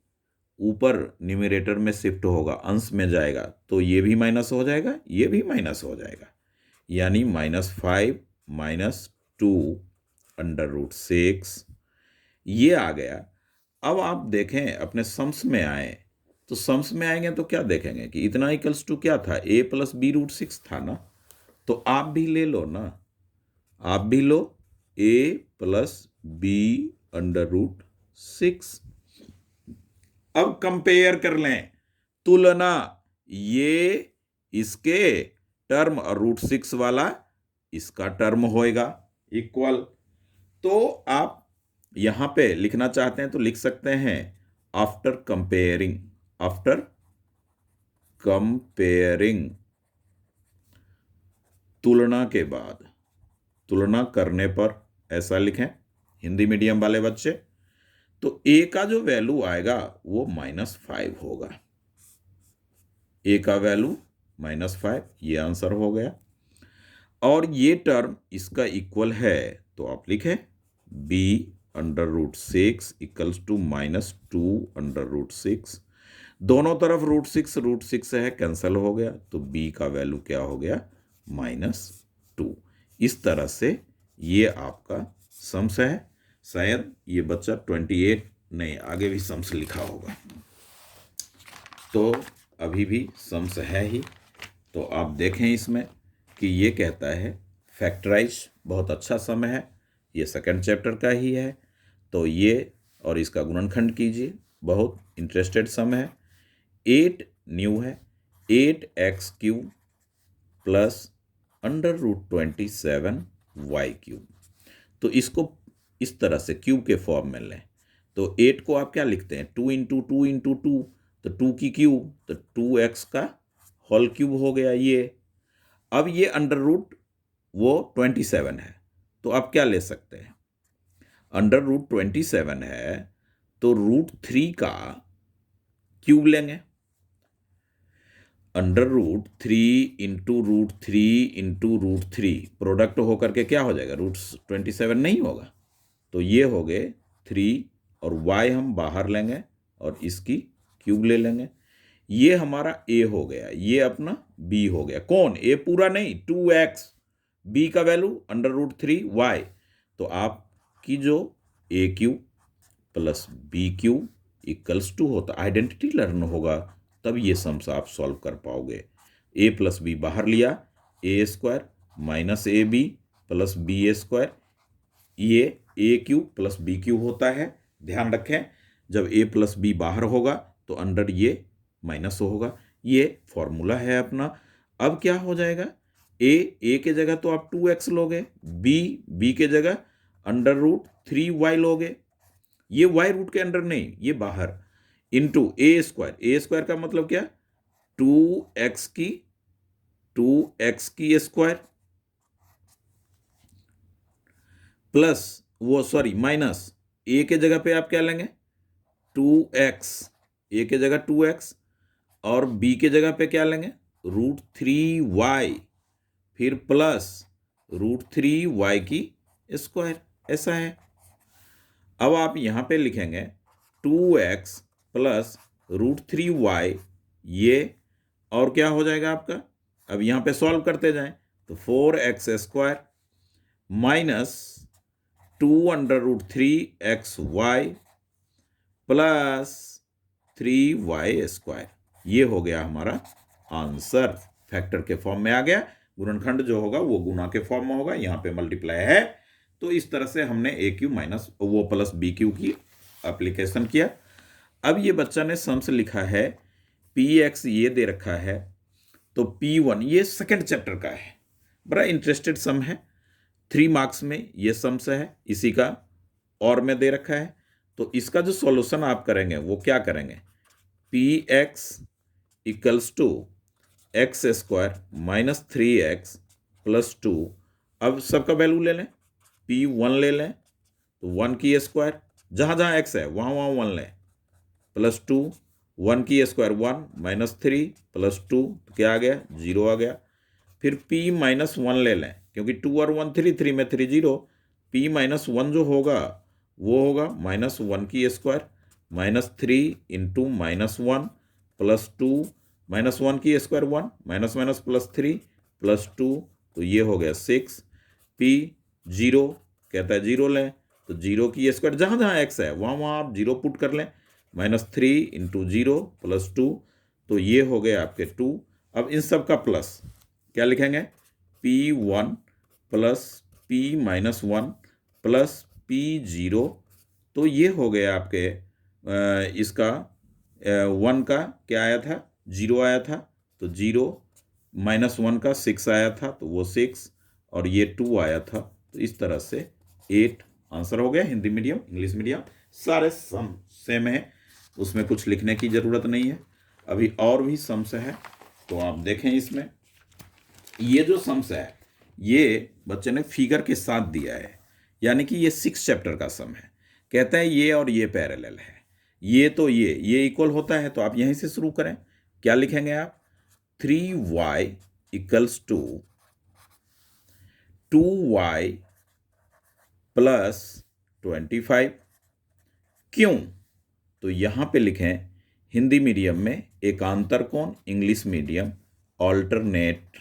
A: ऊपर न्यूमरेटर में शिफ्ट होगा, अंश में जाएगा, तो ये भी माइनस हो जाएगा, ये भी माइनस हो जाएगा, यानी -5 -2 √6 ये आ गया। अब आप देखें अपने सम्स में आए, तो सम्स में आएंगे तो क्या देखेंगे कि इतना इक्वल्स टू क्या था, a प्लस बी √6 था ना, तो आप भी ले लो ना, आप भी लो a प्लस बी √6। अब कंपेयर कर लें, तुलना, ये इसके टर्म और √6 वाला इसका टर्म होएगा इक्वल। तो आप यहां पे लिखना चाहते हैं तो लिख सकते हैं, आफ्टर कंपेयरिंग, आफ्टर कंपेयरिंग, तुलना के बाद, तुलना करने पर, ऐसा लिखें हिंदी मीडियम वाले बच्चे। तो a का जो वैल्यू आएगा वो -5 होगा, a का वैल्यू -5, ये आंसर हो गया। और ये टर्म इसका इक्वल है, तो आप लिखें b √6 इक्वल्स टू -2 √6, दोनों तरफ √6 है, कैंसिल हो गया, तो b का वैल्यू क्या हो गया, -2। इस तरह से ये आपका सम्स है। शायद ये बच्चा 28 नहीं, आगे भी सम्स लिखा होगा, तो अभी भी सम्स है ही। तो आप देखें इसमें कि ये कहता है फैक्टराइज, बहुत अच्छा सम है, ये सेकंड चैप्टर का ही है। तो ये और इसका गुणनखंड कीजिए, बहुत इंटरेस्टेड सम है। 8 न्यू है, 8x³ प्लस √27y³। तो इसको इस तरह से क्यूब के फॉर्म में लें। तो 8 को आप क्या लिखते हैं, 2 इंटू 2 इंटू 2, तो 2 की क्यूब, तो 2x का होल क्यूब हो गया ये। अब ये अंडर रूट वो 27 है, तो आप क्या ले सकते हैं, अंडर रूट 27 है तो √3 का क्यूब लेंगे। Under root 3 into √3 into √3 product होकर के क्या हो जाएगा, √27 नहीं होगा। तो ये हो गए 3 और y हम बाहर लेंगे और इसकी क्यूब ले लेंगे। ये हमारा a हो गया, ये अपना b हो गया। कौन a पूरा नहीं, 2x, b का वैल्यू √3y। तो आपकी जो a³ plus b³ equals to होता, आइडेंटिटी लर्न होगा तब ये सम्स आप सॉल्व कर पाओगे। a प्लस b बाहर लिया, a² minus ab plus b² ये a³ प्लस b³ होता है। ध्यान रखें, जब a प्लस b बाहर होगा तो अंडर ये माइनस होगा। ये फॉर्मूला है अपना। अब क्या हो जाएगा, a के जगह तो आप 2x लोगे, b के जगह अंडर रूट 3y लोगे। ये y रूट के अंडर नहीं, ये बाहर, इंटू a² का मतलब क्या, 2x की स्क्वायर प्लस वो सॉरी माइनस a के जगह पे आप क्या लेंगे, 2x, a के जगह 2x और b के जगह पे क्या लेंगे, √3y, फिर प्लस √3y की स्क्वायर। ऐसा है। अब आप यहां पे लिखेंगे 2x प्लस √3y, ये और क्या हो जाएगा आपका, अब यहां पे सॉल्व करते जाएं तो 4x² minus 2√3xy plus 3y²। ये हो गया हमारा आंसर, फैक्टर के फॉर्म में आ गया। गुणनखंड जो होगा वो गुणा के फॉर्म में होगा, यहाँ पे मल्टीप्लाई है। तो इस तरह से हमने a³ माइनस वो प्लस b³ की एप्लीकेशन किया। अब ये बच्चा ने सम्स लिखा है, px ये दे रखा है, तो p1 ये सेकंड चैप्टर का है, बड़ा इंटरेस्टेड सम है, 3 मार्क्स में ये सम्स है, इसी का और में दे रखा है। तो इसका जो सॉल्यूशन आप करेंगे वो क्या करेंगे, px equals to x² minus 3x plus 2। अब सबका वैल्यू ले लें, p1 ले लें तो 1 की स्क्वायर, जहां जहां x है वहां वहां 1 लें, प्लस 2, 1 की स्क्वायर 1 माइनस 3 प्लस 2, तो क्या आ गया, 0 आ गया। फिर p माइनस 1 ले लें, क्योंकि 2 और 1 3, 3 में 3 0, p माइनस 1 जो होगा वो होगा -1 की स्क्वायर माइनस 3 इंटू -1 प्लस 2 -1 की square 1 minus minus plus 3 plus 2, तो ये हो गया 6। p 0 कहता है 0 लें, तो 0 की स्क्वायर जहाँ जहाँ x है वहाँ वहाँ आप 0 पुट कर लें, -3 इंटू 0 प्लस 2, तो ये हो गए आपके 2। अब इन सब का प्लस क्या लिखेंगे, p1 plus p-1 plus p0, तो ये हो गया आपके इसका 1 का क्या आया था, 0 आया था, तो 0 -1 का 6 आया था, तो वो 6 और ये 2 आया था। तो इस तरह से 8 आंसर हो गया। हिंदी मीडियम, इंग्लिश मीडियम सारे सम सेम है, उसमें कुछ लिखने की ज़रूरत नहीं है। अभी और भी सम्स है, तो आप देखें इसमें ये जो सम्स है ये बच्चे ने फिगर के साथ दिया है, यानी कि ये 6 चैप्टर का सम है। कहता है ये और ये पैरेलल है, ये तो ये इक्वल होता है, तो आप यहीं से शुरू करें। क्या लिखेंगे आप, 3y equals to 2y plus 25। क्यों, तो यहां पे लिखें हिंदी मीडियम में एकांतर कोण, English medium alternate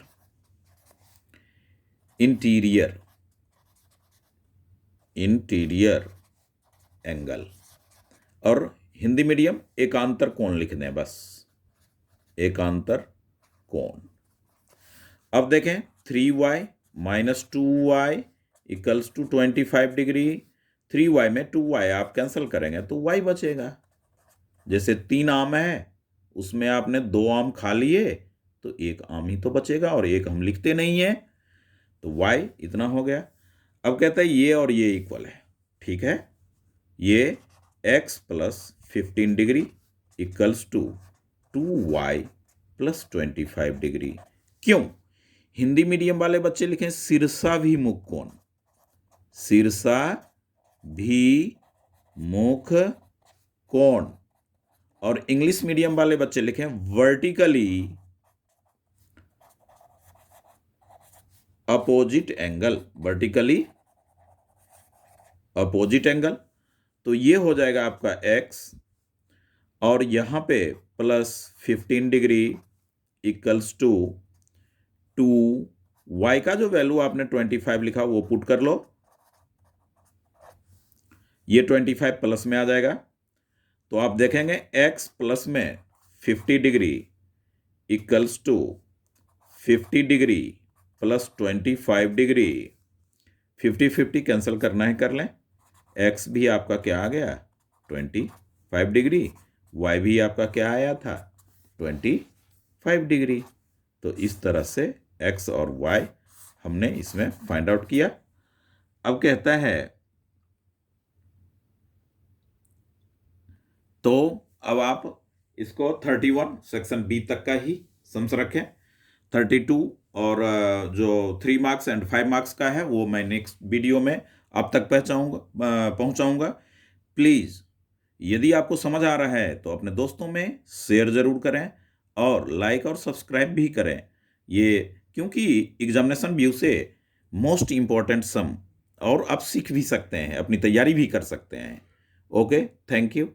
A: interior interior angle. और हिंदी मीडियम एकांतर कोण लिख दें बस, एकांतर कोण। अब देखें 3y minus 2y equals to 25 degree. 3y में 2y आप कैंसिल करेंगे तो y बचेगा। जैसे 3 आम है, उसमें आपने 2 आम खा लिए तो 1 आम ही तो बचेगा, और 1 हम लिखते नहीं है, तो y इतना हो गया। अब कहता है ये और ये इक्वल है, ठीक है। ये x plus 15 degree equals to 2y plus 25 degree. क्यों? हिंदी मीडियम वाले बच्चे लिखें शीर्षाभिमुख कोण, शीर्षाभिमुख कोण। और इंग्लिश मीडियम वाले बच्चे लिखें vertically opposite angle, vertically opposite angle. तो ये हो जाएगा आपका x, और यहां पे plus 15 degree equals to 2y का जो वैल्यू आपने 25 लिखा वो पुट कर लो, ये 25 प्लस में आ जाएगा। तो आप देखेंगे x प्लस में 50 degree equals to 50 degree plus 25 degree. 50-50 cancel करना है कर लें। x भी आपका क्या आ गया 25 डिग्री, y भी आपका क्या आया था 25 डिग्री। तो इस तरह से x और y हमने इसमें फाइंड आउट किया। अब कहता है तो अब आप इसको 31 सेक्शन बी तक का ही सम्स रखें। 32 और जो 3 मार्क्स एंड 5 मार्क्स का है वो मैं नेक्स्ट वीडियो में आप तक पहुंचाऊंगा। प्लीज़ यदि आपको समझ आ रहा है तो अपने दोस्तों में शेयर ज़रूर करें और लाइक और सब्सक्राइब भी करें। ये क्योंकि एग्जामिनेशन व्यू से मोस्ट इम्पॉर्टेंट सम और आप सीख भी सकते हैं, अपनी तैयारी भी कर सकते हैं। Okay, thank you.